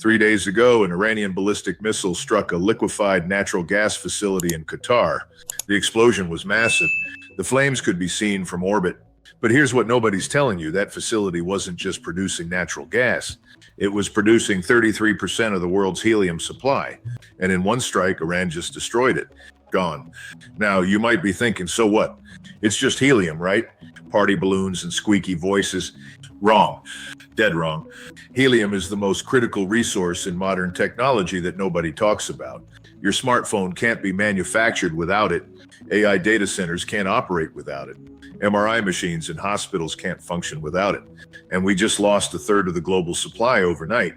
3 days ago, an Iranian ballistic missile struck a liquefied natural gas facility in Qatar. The explosion was massive. The flames could be seen from orbit. But here's what nobody's telling you. That facility wasn't just producing natural gas. It was producing 33% of the world's helium supply. And in one strike, Iran just destroyed it. Gone. Now, you might be thinking, so what? It's just helium, right? Party balloons and squeaky voices. Wrong. Dead wrong. Helium is the most critical resource in modern technology that nobody talks about. Your smartphone can't be manufactured without it. AI data centers can't operate without it. MRI machines in hospitals can't function without it. And we just lost a third of the global supply overnight.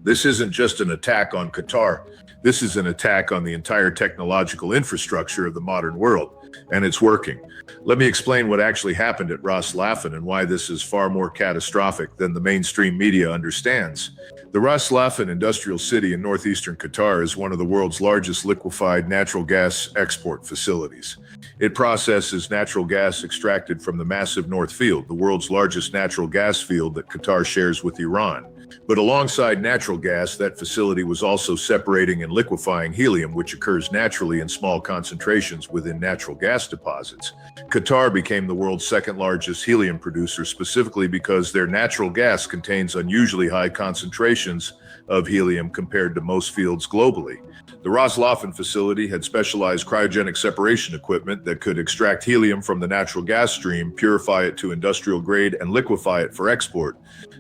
This isn't just an attack on Qatar. This is an attack on the entire technological infrastructure of the modern world. And it's working. Let me explain what actually happened at Ras Laffan and why this is far more catastrophic than the mainstream media understands. The Ras Laffan industrial city in northeastern Qatar is one of the world's largest liquefied natural gas export facilities. It processes natural gas extracted from the massive North Field, the world's largest natural gas field that Qatar shares with Iran. But alongside natural gas, that facility was also separating and liquefying helium, which occurs naturally in small concentrations within natural gas deposits. Qatar became the world's second largest helium producer, specifically because their natural gas contains unusually high concentrations of helium compared to most fields globally. The Ras Laffan facility had specialized cryogenic separation equipment that could extract helium from the natural gas stream, purify it to industrial grade, and liquefy it for export.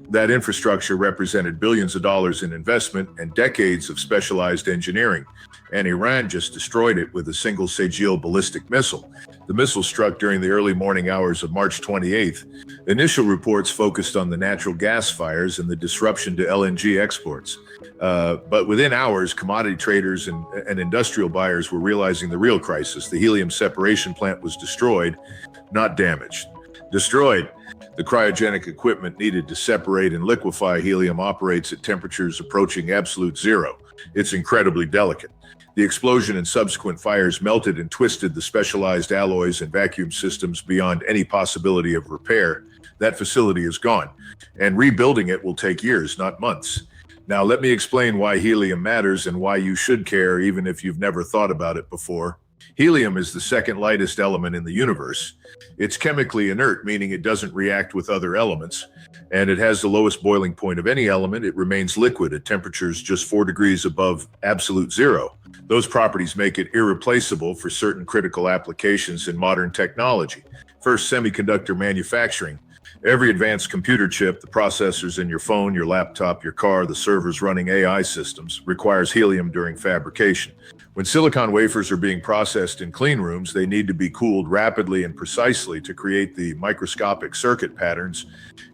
That infrastructure represented billions of dollars in investment and decades of specialized engineering, and Iran just destroyed it with a single Sejjil ballistic missile. The missile struck during the early morning hours of March 28th. Initial reports focused on the natural gas fires and the disruption to LNG exports. But within hours, commodity traders and industrial buyers were realizing the real crisis. The helium separation plant was destroyed, not damaged. Destroyed. The cryogenic equipment needed to separate and liquefy helium operates at temperatures approaching absolute zero. It's incredibly delicate. The explosion and subsequent fires melted and twisted the specialized alloys and vacuum systems beyond any possibility of repair. That facility is gone, and rebuilding it will take years, not months. Now, let me explain why helium matters and why you should care even if you've never thought about it before. Helium is the second lightest element in the universe. It's chemically inert, meaning it doesn't react with other elements, and it has the lowest boiling point of any element. It remains liquid at temperatures just 4 degrees above absolute zero. Those properties make it irreplaceable for certain critical applications in modern technology. First, semiconductor manufacturing. Every advanced computer chip, the processors in your phone, your laptop, your car, the servers running AI systems, requires helium during fabrication. When silicon wafers are being processed in clean rooms, they need to be cooled rapidly and precisely to create the microscopic circuit patterns.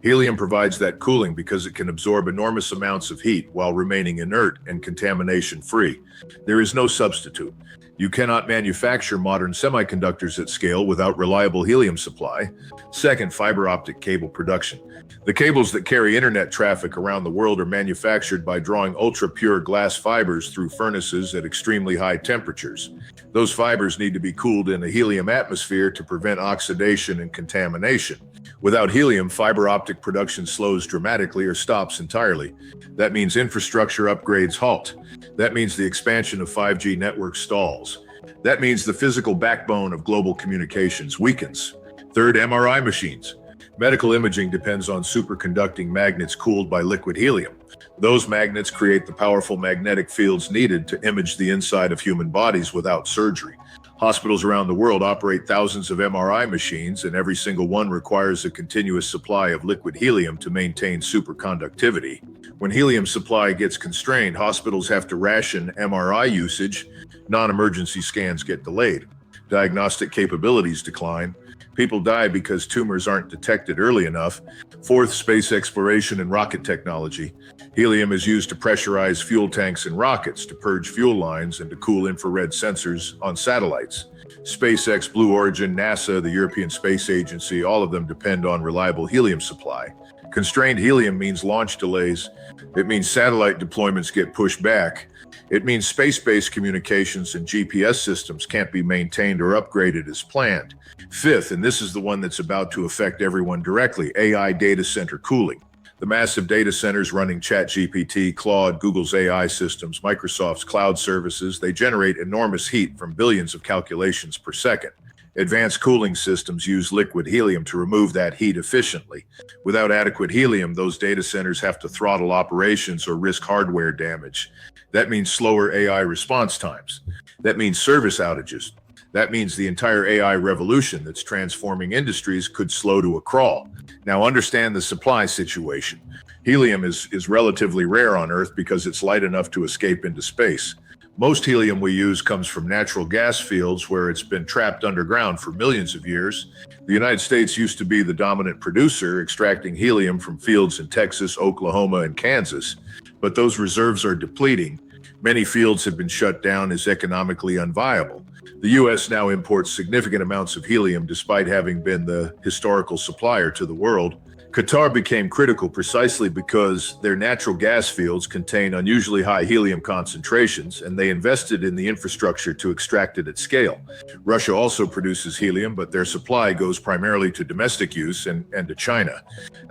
Helium provides that cooling because it can absorb enormous amounts of heat while remaining inert and contamination-free. There is no substitute. You cannot manufacture modern semiconductors at scale without reliable helium supply. Second, fiber optic cable production. The cables that carry internet traffic around the world are manufactured by drawing ultra-pure glass fibers through furnaces at extremely high temperatures. Those fibers need to be cooled in a helium atmosphere to prevent oxidation and contamination. Without helium, fiber optic production slows dramatically or stops entirely. That means infrastructure upgrades halt. That means the expansion of 5G networks stalls. That means the physical backbone of global communications weakens. Third, MRI machines. Medical imaging depends on superconducting magnets cooled by liquid helium. Those magnets create the powerful magnetic fields needed to image the inside of human bodies without surgery. Hospitals around the world operate thousands of MRI machines, and every single one requires a continuous supply of liquid helium to maintain superconductivity. When helium supply gets constrained, hospitals have to ration MRI usage. Non-emergency scans get delayed. Diagnostic capabilities decline. People die because tumors aren't detected early enough. Fourth, space exploration and rocket technology. Helium is used to pressurize fuel tanks in rockets, to purge fuel lines, and to cool infrared sensors on satellites. SpaceX, Blue Origin, NASA, the European Space Agency, all of them depend on reliable helium supply. Constrained helium means launch delays. It means satellite deployments get pushed back. It means space-based communications and GPS systems can't be maintained or upgraded as planned. Fifth, and this is the one that's about to affect everyone directly, AI data center cooling. The massive data centers running ChatGPT, Claude, Google's AI systems, Microsoft's cloud services, they generate enormous heat from billions of calculations per second. Advanced cooling systems use liquid helium to remove that heat efficiently. Without adequate helium, those data centers have to throttle operations or risk hardware damage. That means slower AI response times. That means service outages. That means the entire AI revolution that's transforming industries could slow to a crawl. Now understand the supply situation. Helium is relatively rare on Earth because it's light enough to escape into space. Most helium we use comes from natural gas fields where it's been trapped underground for millions of years. The United States used to be the dominant producer, extracting helium from fields in Texas, Oklahoma, and Kansas. But those reserves are depleting. Many fields have been shut down as economically unviable. The U.S. now imports significant amounts of helium despite having been the historical supplier to the world. Qatar became critical precisely because their natural gas fields contain unusually high helium concentrations, and they invested in the infrastructure to extract it at scale. Russia also produces helium, but their supply goes primarily to domestic use and to China.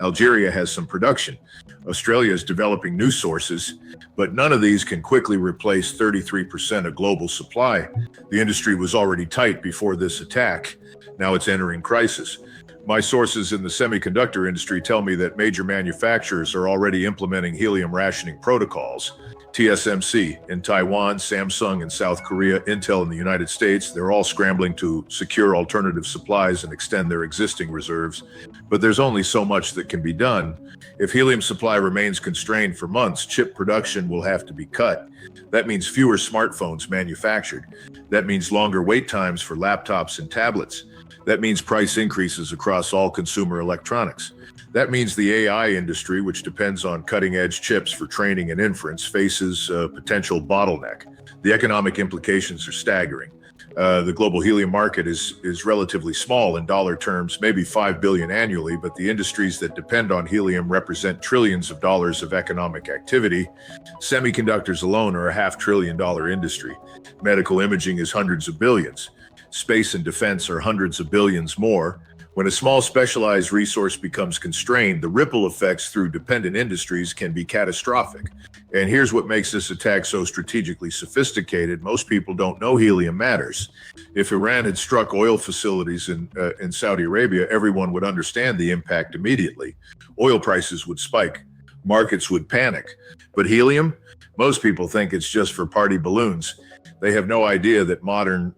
Algeria has some production. Australia is developing new sources, but none of these can quickly replace 33% of global supply. The industry was already tight before this attack. Now it's entering crisis. My sources in the semiconductor industry tell me that major manufacturers are already implementing helium rationing protocols. TSMC in Taiwan, Samsung in South Korea, Intel in the United States, they're all scrambling to secure alternative supplies and extend their existing reserves. But there's only so much that can be done. If helium supply remains constrained for months, chip production will have to be cut. That means fewer smartphones manufactured. That means longer wait times for laptops and tablets. That means price increases across all consumer electronics. That means the AI industry, which depends on cutting-edge chips for training and inference, faces a potential bottleneck. The economic implications are staggering. The global helium market is relatively small in dollar terms, maybe $5 billion annually, but the industries that depend on helium represent trillions of dollars of economic activity. Semiconductors alone are a $500 billion industry. Medical imaging is hundreds of billions. Space and defense are hundreds of billions more. When a small specialized resource becomes constrained, the ripple effects through dependent industries can be catastrophic. And here's what makes this attack so strategically sophisticated. Most people don't know helium matters. If Iran had struck oil facilities in Saudi Arabia, everyone would understand the impact immediately. Oil prices would spike. Markets would panic. But helium? Most people think it's just for party balloons. They have no idea that modern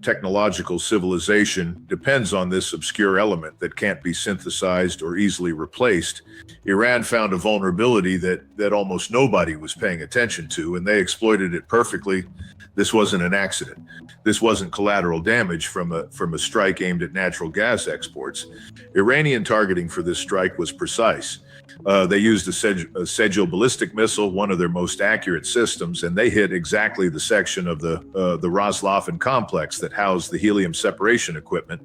technological civilization depends on this obscure element that can't be synthesized or easily replaced. Iran found a vulnerability that almost nobody was paying attention to, and they exploited it perfectly. This wasn't an accident. This wasn't collateral damage from a strike aimed at natural gas exports. Iranian targeting for this strike was precise. They used a Sejjil ballistic missile, one of their most accurate systems, and they hit exactly the section of the Ras Laffan complex that housed the helium separation equipment.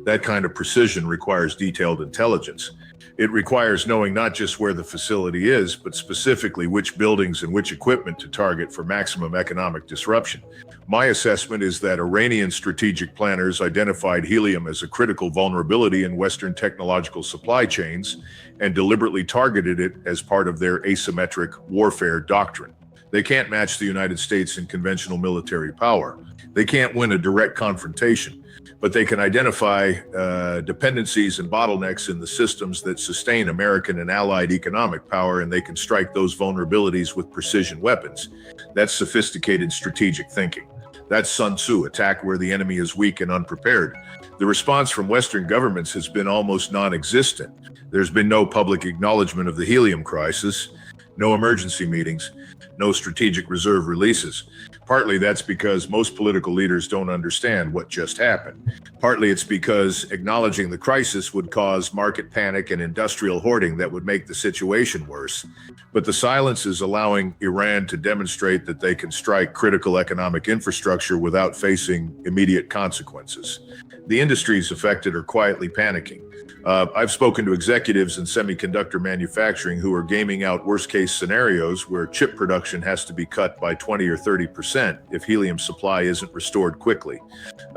That kind of precision requires detailed intelligence. It requires knowing not just where the facility is, but specifically which buildings and which equipment to target for maximum economic disruption. My assessment is that Iranian strategic planners identified helium as a critical vulnerability in Western technological supply chains and deliberately targeted it as part of their asymmetric warfare doctrine. They can't match the United States in conventional military power. They can't win a direct confrontation, but they can identify dependencies and bottlenecks in the systems that sustain American and allied economic power, and they can strike those vulnerabilities with precision weapons. That's sophisticated strategic thinking. That's Sun Tzu, attack where the enemy is weak and unprepared. The response from Western governments has been almost non-existent. There's been no public acknowledgement of the helium crisis, no emergency meetings, no strategic reserve releases. Partly that's because most political leaders don't understand what just happened. Partly it's because acknowledging the crisis would cause market panic and industrial hoarding that would make the situation worse. But the silence is allowing Iran to demonstrate that they can strike critical economic infrastructure without facing immediate consequences. The industries affected are quietly panicking. I've spoken to executives in semiconductor manufacturing who are gaming out worst-case scenarios where chip production has to be cut by 20 or 30%. 30% if helium supply isn't restored quickly.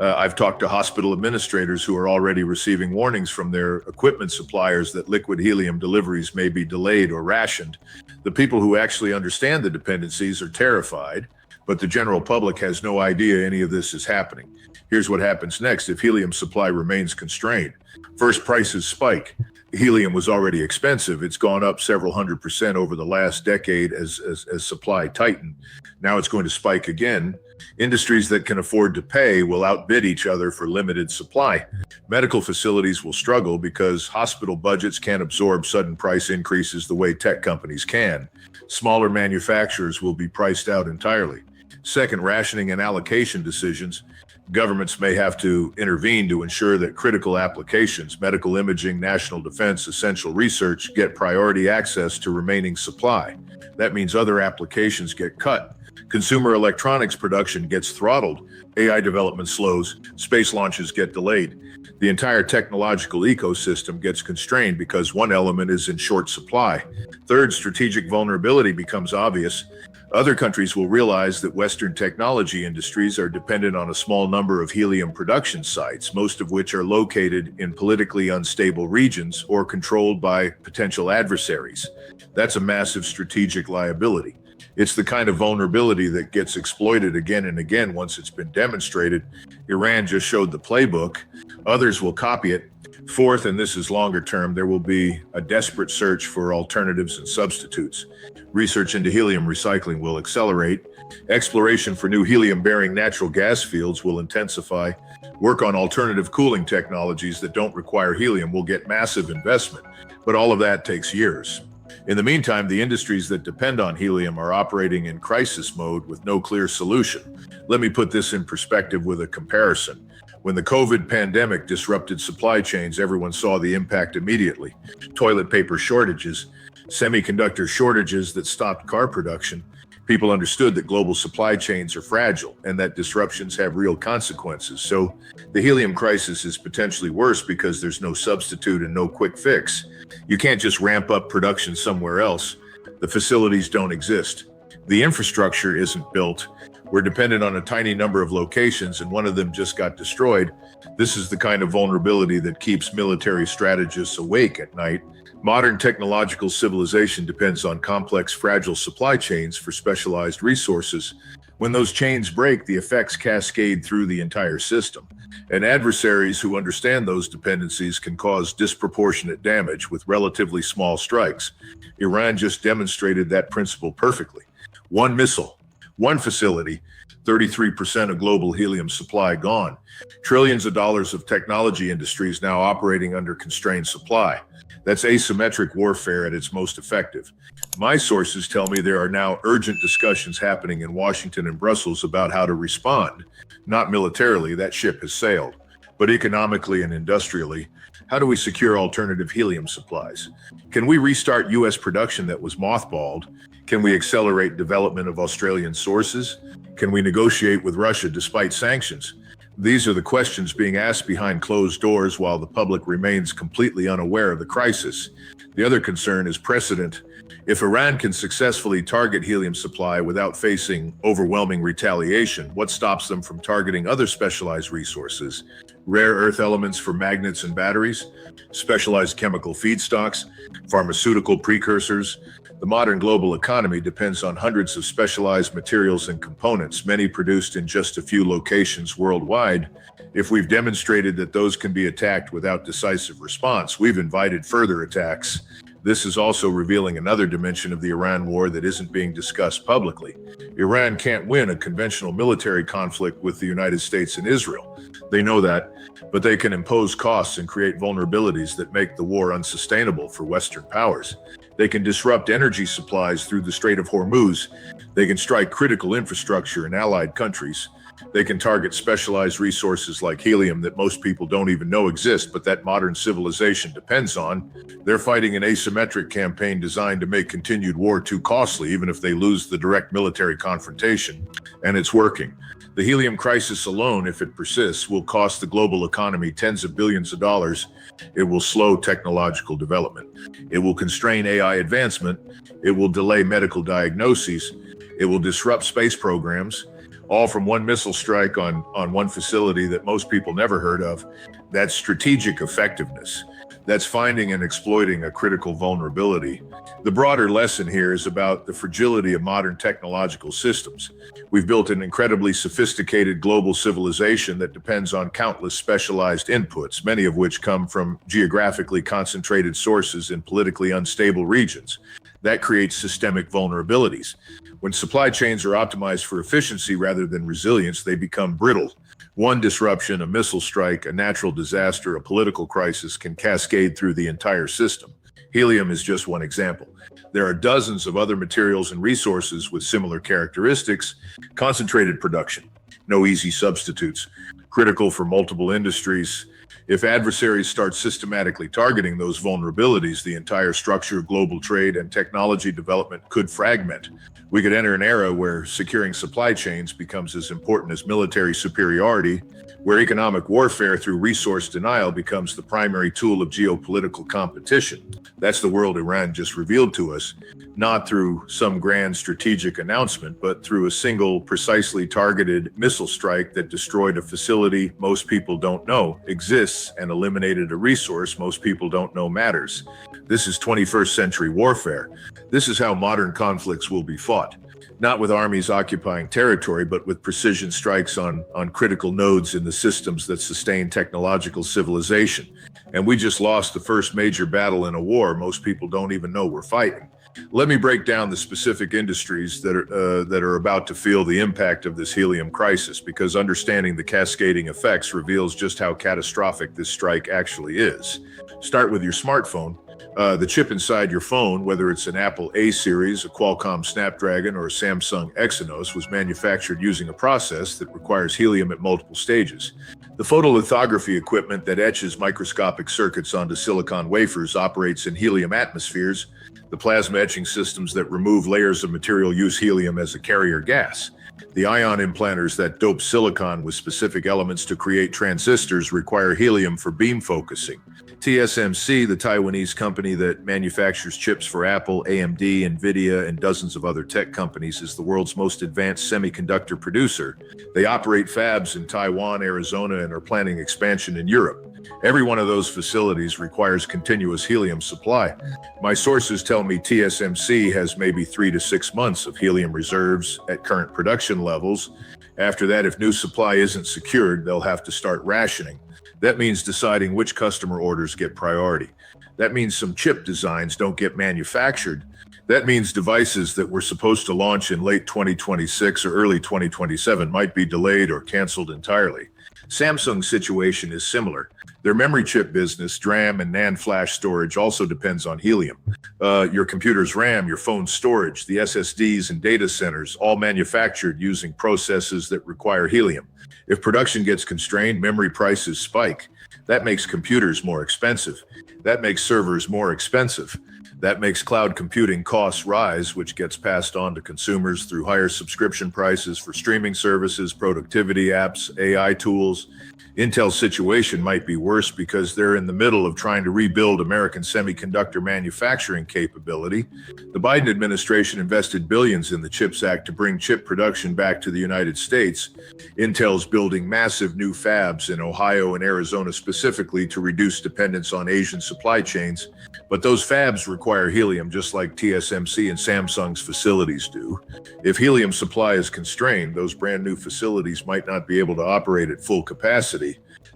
I've talked to hospital administrators who are already receiving warnings from their equipment suppliers that liquid helium deliveries may be delayed or rationed. The people who actually understand the dependencies are terrified, but the general public has no idea any of this is happening. Here's what happens next if helium supply remains constrained. First, prices spike. Helium was already expensive. It's gone up several 100% over the last decade as supply tightened. Now it's going to spike again. Industries that can afford to pay will outbid each other for limited supply. Medical facilities will struggle because hospital budgets can't absorb sudden price increases the way tech companies can. Smaller manufacturers will be priced out entirely. Second, rationing and allocation decisions. Governments may have to intervene to ensure that critical applications, medical imaging, national defense, essential research, get priority access to remaining supply. That means other applications get cut. Consumer electronics production gets throttled. AI development slows. Space launches get delayed. The entire technological ecosystem gets constrained because one element is in short supply. Third, strategic vulnerability becomes obvious. Other countries will realize that Western technology industries are dependent on a small number of helium production sites, most of which are located in politically unstable regions or controlled by potential adversaries. That's a massive strategic liability. It's the kind of vulnerability that gets exploited again and again once it's been demonstrated. Iran just showed the playbook. Others will copy it. Fourth, and this is longer term, there will be a desperate search for alternatives and substitutes. Research into helium recycling will accelerate. Exploration for new helium-bearing natural gas fields will intensify. Work on alternative cooling technologies that don't require helium will get massive investment, but all of that takes years. In the meantime, the industries that depend on helium are operating in crisis mode with no clear solution. Let me put this in perspective with a comparison. When the COVID pandemic disrupted supply chains, everyone saw the impact immediately. Toilet paper shortages, semiconductor shortages that stopped car production. People understood that global supply chains are fragile and that disruptions have real consequences. So the helium crisis is potentially worse because there's no substitute and no quick fix. You can't just ramp up production somewhere else. The facilities don't exist. The infrastructure isn't built. We're dependent on a tiny number of locations, and one of them just got destroyed. This is the kind of vulnerability that keeps military strategists awake at night. Modern technological civilization depends on complex, fragile supply chains for specialized resources. When those chains break, the effects cascade through the entire system. And adversaries who understand those dependencies can cause disproportionate damage with relatively small strikes. Iran just demonstrated that principle perfectly. One missile, one facility, 33% of global helium supply gone. Trillions of dollars of technology industries now operating under constrained supply. That's asymmetric warfare at its most effective. My sources tell me there are now urgent discussions happening in Washington and Brussels about how to respond. Not militarily, that ship has sailed, but economically and industrially. How do we secure alternative helium supplies? Can we restart U.S. production that was mothballed? Can we accelerate development of Australian sources? Can we negotiate with Russia despite sanctions? These are the questions being asked behind closed doors while the public remains completely unaware of the crisis. The other concern is precedent. If Iran can successfully target helium supply without facing overwhelming retaliation, what stops them from targeting other specialized resources? Rare earth elements for magnets and batteries, specialized chemical feedstocks, pharmaceutical precursors. The modern global economy depends on hundreds of specialized materials and components, many produced in just a few locations worldwide. If we've demonstrated that those can be attacked without decisive response, we've invited further attacks. This is also revealing another dimension of the Iran war that isn't being discussed publicly. Iran can't win a conventional military conflict with the United States and Israel. They know that, but they can impose costs and create vulnerabilities that make the war unsustainable for Western powers. They can disrupt energy supplies through the Strait of Hormuz. They can strike critical infrastructure in allied countries. They can target specialized resources like helium that most people don't even know exist, but that modern civilization depends on. They're fighting an asymmetric campaign designed to make continued war too costly, even if they lose the direct military confrontation. And it's working. The helium crisis alone, if it persists, will cost the global economy tens of billions of dollars. It will slow technological development. It will constrain AI advancement. It will delay medical diagnoses. It will disrupt space programs. all from one missile strike on one facility that most people never heard of. That's strategic effectiveness. That's finding and exploiting a critical vulnerability. The broader lesson here is about the fragility of modern technological systems. We've built an incredibly sophisticated global civilization that depends on countless specialized inputs, many of which come from geographically concentrated sources in politically unstable regions. That creates systemic vulnerabilities. When supply chains are optimized for efficiency rather than resilience, they become brittle. One disruption, a missile strike, a natural disaster, a political crisis can cascade through the entire system. Helium is just one example. There are dozens of other materials and resources with similar characteristics. Concentrated production, no easy substitutes, critical for multiple industries. If adversaries start systematically targeting those vulnerabilities, the entire structure of global trade and technology development could fragment. We could enter an era where securing supply chains becomes as important as military superiority, where economic warfare through resource denial becomes the primary tool of geopolitical competition. That's the world Iran just revealed to us, not through some grand strategic announcement, but through a single, precisely targeted missile strike that destroyed a facility most people don't know exists and eliminated a resource most people don't know matters. This is 21st century warfare. This is how modern conflicts will be fought. Not with armies occupying territory, but with precision strikes on critical nodes in the systems that sustain technological civilization. And we just lost the first major battle in a war most people don't even know we're fighting. Let me break down the specific industries that are about to feel the impact of this helium crisis, because understanding the cascading effects reveals just how catastrophic this strike actually is. Start with your smartphone. The chip inside your phone, whether it's an Apple A series, a Qualcomm Snapdragon, or a Samsung Exynos, was manufactured using a process that requires helium at multiple stages. The photolithography equipment that etches microscopic circuits onto silicon wafers operates in helium atmospheres. The plasma etching systems that remove layers of material use helium as a carrier gas. The ion implanters that dope silicon with specific elements to create transistors require helium for beam focusing. TSMC, the Taiwanese company that manufactures chips for Apple, AMD, Nvidia, and dozens of other tech companies, is the world's most advanced semiconductor producer. They operate fabs in Taiwan, Arizona, and are planning expansion in Europe. Every one of those facilities requires continuous helium supply. My sources tell me TSMC has maybe 3 to 6 months of helium reserves at current production levels. After that, if new supply isn't secured, they'll have to start rationing. That means deciding which customer orders get priority. That means some chip designs don't get manufactured. That means devices that were supposed to launch in late 2026 or early 2027 might be delayed or canceled entirely. Samsung's situation is similar. Their memory chip business, DRAM and NAND flash storage, also depends on helium. Your computer's RAM, your phone's storage, the SSDs and data centers, all manufactured using processes that require helium. If production gets constrained, memory prices spike. That makes computers more expensive. That makes servers more expensive. That makes cloud computing costs rise, which gets passed on to consumers through higher subscription prices for streaming services, productivity apps, AI tools. Intel's situation might be worse because they're in the middle of trying to rebuild American semiconductor manufacturing capability. The Biden administration invested billions in the CHIPS Act to bring chip production back to the United States. Intel's building massive new fabs in Ohio and Arizona specifically to reduce dependence on Asian supply chains. But those fabs require helium just like TSMC and Samsung's facilities do. If helium supply is constrained, those brand new facilities might not be able to operate at full capacity.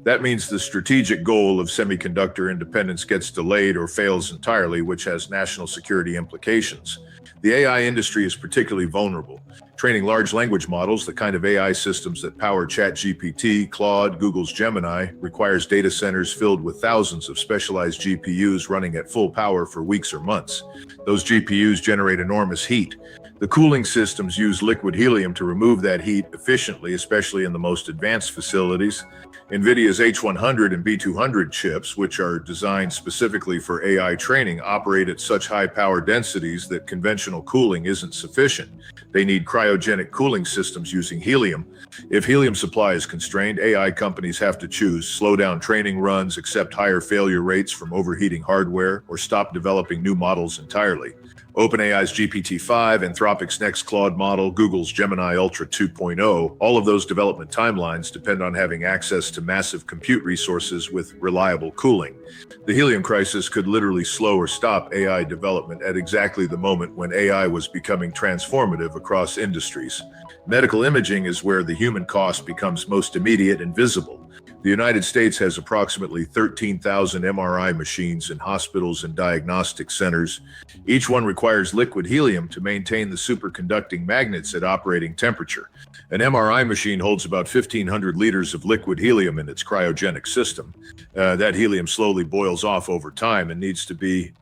That means the strategic goal of semiconductor independence gets delayed or fails entirely, which has national security implications. The AI industry is particularly vulnerable. Training large language models, the kind of AI systems that power ChatGPT, Claude, Google's Gemini, requires data centers filled with thousands of specialized GPUs running at full power for weeks or months. Those GPUs generate enormous heat. The cooling systems use liquid helium to remove that heat efficiently, especially in the most advanced facilities. NVIDIA's H100 and B200 chips, which are designed specifically for AI training, operate at such high power densities that conventional cooling isn't sufficient. They need cryogenic cooling systems using helium. If helium supply is constrained, AI companies have to choose: slow down training runs, accept higher failure rates from overheating hardware, or stop developing new models entirely. OpenAI's GPT-5, Anthropic's next Claude model, Google's Gemini Ultra 2.0, all of those development timelines depend on having access to massive compute resources with reliable cooling. The helium crisis could literally slow or stop AI development at exactly the moment when AI was becoming transformative across industries. Medical imaging is where the human cost becomes most immediate and visible. The United States has approximately 13,000 MRI machines in hospitals and diagnostic centers. Each one requires liquid helium to maintain the superconducting magnets at operating temperature. An MRI machine holds about 1,500 liters of liquid helium in its cryogenic system. That helium slowly boils off over time and needs to be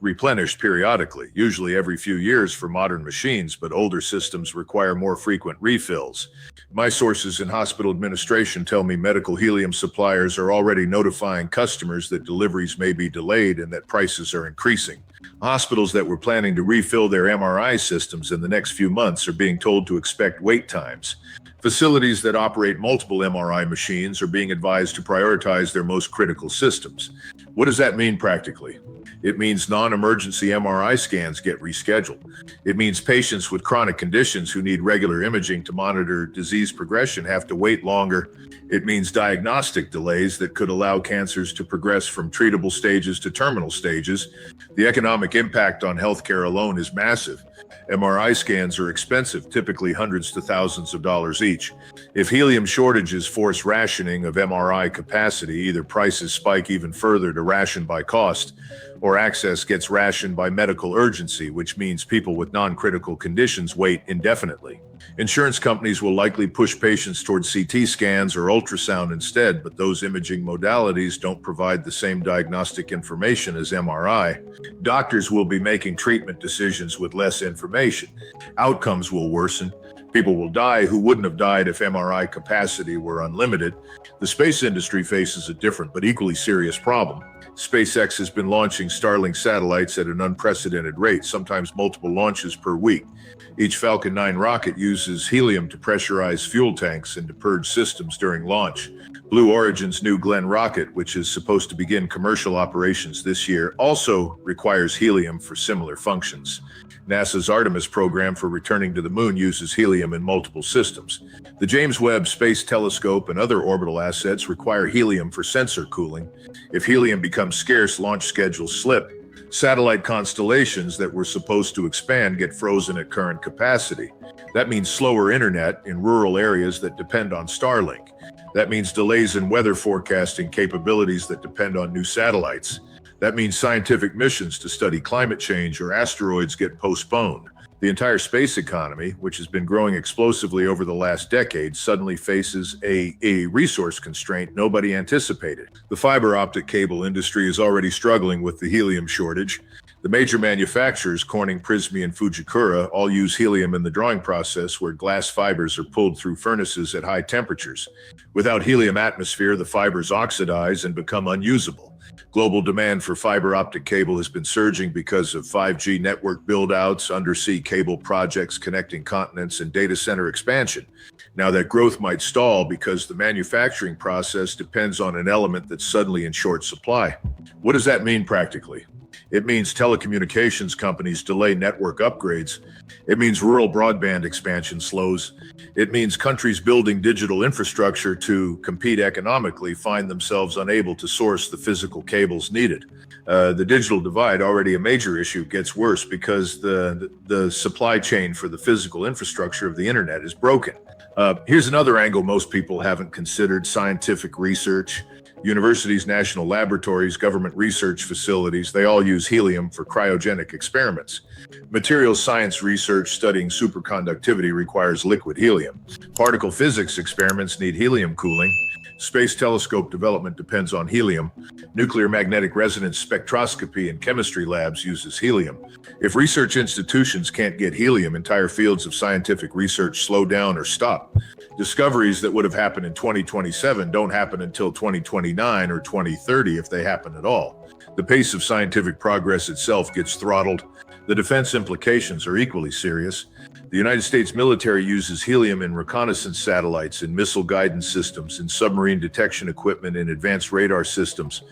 replenished periodically, usually every few years for modern machines, but older systems require more frequent refills. My sources in hospital administration tell me medical helium suppliers are already notifying customers that deliveries may be delayed and that prices are increasing. Hospitals that were planning to refill their MRI systems in the next few months are being told to expect wait times. Facilities that operate multiple MRI machines are being advised to prioritize their most critical systems. What does that mean practically? It means non-emergency MRI scans get rescheduled. It means patients with chronic conditions who need regular imaging to monitor disease progression have to wait longer. It means diagnostic delays that could allow cancers to progress from treatable stages to terminal stages. The economic impact on healthcare alone is massive. MRI scans are expensive, typically hundreds to thousands of dollars each. If helium shortages force rationing of MRI capacity, either prices spike even further to ration by cost, or access gets rationed by medical urgency, which means people with non-critical conditions wait indefinitely. Insurance companies will likely push patients towards CT scans or ultrasound instead, but those imaging modalities don't provide the same diagnostic information as MRI. Doctors will be making treatment decisions with less information. Outcomes will worsen. People will die who wouldn't have died if MRI capacity were unlimited. The space industry faces a different but equally serious problem. SpaceX has been launching Starlink satellites at an unprecedented rate, sometimes multiple launches per week. Each Falcon 9 rocket uses helium to pressurize fuel tanks and to purge systems during launch. Blue Origin's New Glenn rocket, which is supposed to begin commercial operations this year, also requires helium for similar functions. NASA's Artemis program for returning to the moon uses helium in multiple systems. The James Webb Space Telescope and other orbital assets require helium for sensor cooling. If helium becomes scarce, launch schedules slip. Satellite constellations that were supposed to expand get frozen at current capacity. That means slower internet in rural areas that depend on Starlink. That means delays in weather forecasting capabilities that depend on new satellites. That means scientific missions to study climate change or asteroids get postponed. The entire space economy, which has been growing explosively over the last decade, suddenly faces a resource constraint nobody anticipated. The fiber optic cable industry is already struggling with the helium shortage. The major manufacturers, Corning, Prysmian, and Fujikura, all use helium in the drawing process where glass fibers are pulled through furnaces at high temperatures. Without helium atmosphere, the fibers oxidize and become unusable. Global demand for fiber optic cable has been surging because of 5G network build-outs, undersea cable projects connecting continents, and data center expansion. Now that growth might stall because the manufacturing process depends on an element that's suddenly in short supply. What does that mean practically? It means telecommunications companies delay network upgrades. It means rural broadband expansion slows. It means countries building digital infrastructure to compete economically find themselves unable to source the physical cables needed. The digital divide, already a major issue, gets worse because the supply chain for the physical infrastructure of the internet is broken. Here's another angle most people haven't considered: scientific research. Universities, national laboratories, government research facilities, they all use helium for cryogenic experiments. Materials science research studying superconductivity requires liquid helium. Particle physics experiments need helium cooling. Space telescope development depends on helium. Nuclear magnetic resonance spectroscopy in chemistry labs uses helium. If research institutions can't get helium, entire fields of scientific research slow down or stop. Discoveries that would have happened in 2027 don't happen until 2029 or 2030 if they happen at all. The pace of scientific progress itself gets throttled. The defense implications are equally serious. The United States military uses helium in reconnaissance satellites, in missile guidance systems, in submarine detection equipment, in advanced radar systems.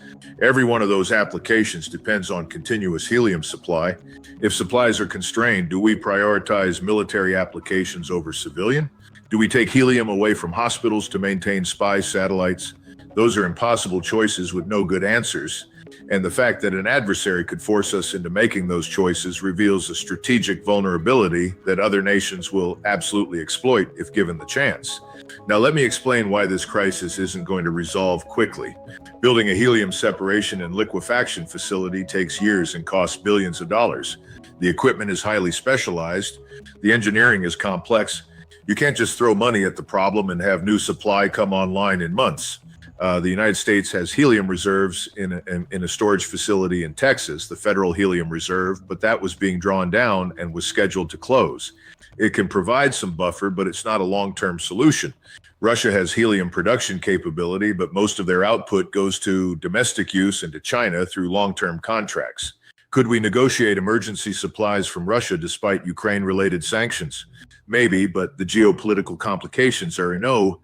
Every one of those applications depends on continuous helium supply. If supplies are constrained, do we prioritize military applications over civilian? Do we take helium away from hospitals to maintain spy satellites? Those are impossible choices with no good answers. And the fact that an adversary could force us into making those choices reveals a strategic vulnerability that other nations will absolutely exploit if given the chance. Now, let me explain why this crisis isn't going to resolve quickly. Building a helium separation and liquefaction facility takes years and costs billions of dollars. The equipment is highly specialized. The engineering is complex. You can't just throw money at the problem and have new supply come online in months. The United States has helium reserves in a storage facility in Texas, the Federal Helium Reserve, but that was being drawn down and was scheduled to close. It can provide some buffer, but it's not a long-term solution. Russia has helium production capability, but most of their output goes to domestic use and to China through long-term contracts. Could we negotiate emergency supplies from Russia despite Ukraine-related sanctions? Maybe, but the geopolitical complications are a no.